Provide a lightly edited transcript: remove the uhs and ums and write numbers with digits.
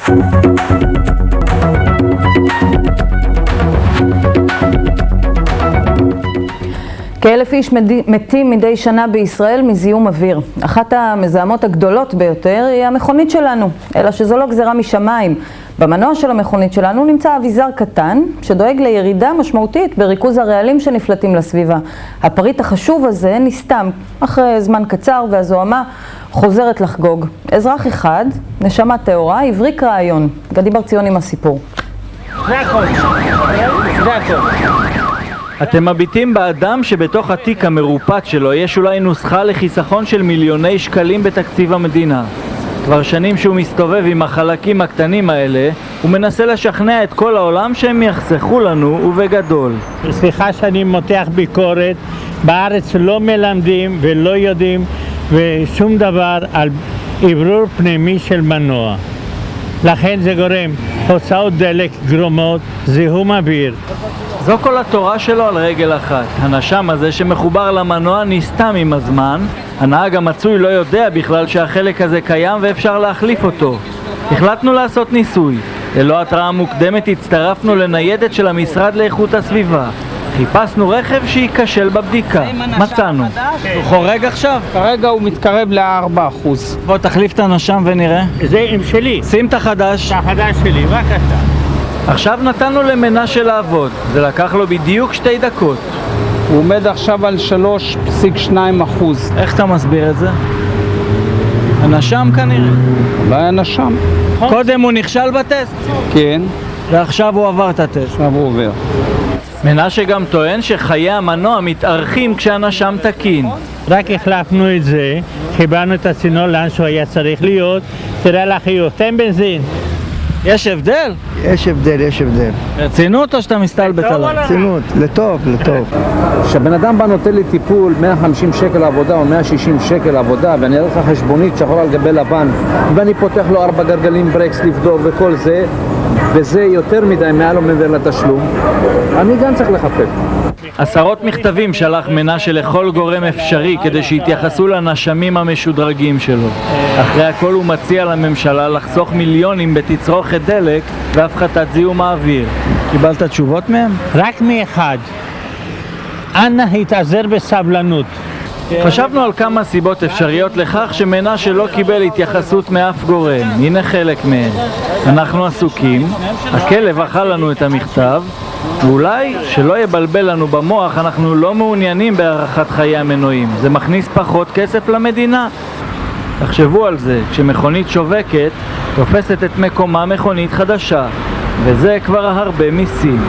כ-1,000 איש מתים מדי שנה בישראל מזיהום אוויר. אחת המזהמות הגדולות ביותר היא המכונית שלנו, אלא שזו לא גזירה משמיים. במנוע של המכונית שלנו נמצא אביזר קטן שדואג לירידה משמעותית בריכוז הרעלים שנפלטים לסביבה. הפריט החשוב הזה נסתם אחרי זמן קצר והזוהמה חוזרת לחגוג. אזרח אחד, נשמה טהורה, הבריק רעיון. גדי בר ציון עם הסיפור. זה הכל. זה הכל. אתם מביטים באדם שבתוך התיק המרופט שלו יש אולי נוסחה לחיסכון של מיליוני שקלים בתקציב המדינה. כבר שנים שהוא מסתובב עם החלקים הקטנים האלה, הוא מנסה לשכנע את כל העולם שהם יחסכו לנו ובגדול. סליחה שאני מותח ביקורת, בארץ לא מלמדים ולא יודעים ושום דבר על אוורור פנימי של מנוע. לכן זה גורם הוצאות דלק גרומות, זיהום אוויר. זו כל התורה שלו על רגל אחת. הנשם הזה שמחובר למנוע נסתם עם הזמן. הנהג המצוי לא יודע בכלל שהחלק הזה קיים ואפשר להחליף אותו. החלטנו לעשות ניסוי. ללא התראה מוקדמת הצטרפנו לניידת של המשרד לאיכות הסביבה. חיפשנו רכב שייכשל בבדיקה. מצאנו. הוא חורג עכשיו? כרגע הוא מתקרב ל4%. בוא תחליף את הנשם ונראה. זה עם שלי. שים את החדש. את החדש שלי, בבקשה. עכשיו נתנו למנשה לעבוד. זה לקח לו בדיוק 2 דקות. הוא עומד עכשיו על 3.2%. איך אתה מסביר את זה? הנשם כנראה. אולי הנשם. קודם הוא נכשל בטסט. כן. ועכשיו הוא עבר את הטסט. עכשיו הוא עובר. מנשה גם טוען שחיי המנוע מתארכים כשהנשם תקין. רק החלפנו את זה, חיברנו את הצינור לאן שהוא היה צריך להיות. תראה לחיוך, תן בנזין. יש הבדל? יש הבדל, יש הבדל. רצינות או שאתה מסתלבט עליו? רצינות, לטוב, לטוב. כשבן אדם בא נותן לי טיפול 150 שקל עבודה או 160 שקל עבודה ואני אראה לך חשבונית שחור על גבי לבן ואני פותח לו 4 גלגלים ברקס לבדוק וכל זה וזה יותר מדי מעל ומעבר לתשלום, אני גם צריך לחפף. עשרות מכתבים שלח מנשה לכל גורם אפשרי כדי שיתייחסו לנשמים המשודרגים שלו. אחרי הכל הוא מציע לממשלה לחסוך מיליונים בתצרוכת דלק והפחתת זיהום האוויר. קיבלת תשובות מהם? רק מאחד. אנא התאזר בסבלנות. חשבנו על כמה סיבות אפשריות לכך שמנשה לא קיבל התייחסות מאף גורם. הנה חלק מהם. אנחנו עסוקים, הכלב אכל לנו את המכתב, ואולי שלא יבלבל לנו במוח, אנחנו לא מעוניינים בהארכת חיי המנועים. זה מכניס פחות כסף למדינה. תחשבו על זה, כשמכונית שווקת, תופסת את מקומה מכונית חדשה, וזה כבר הרבה מיסים.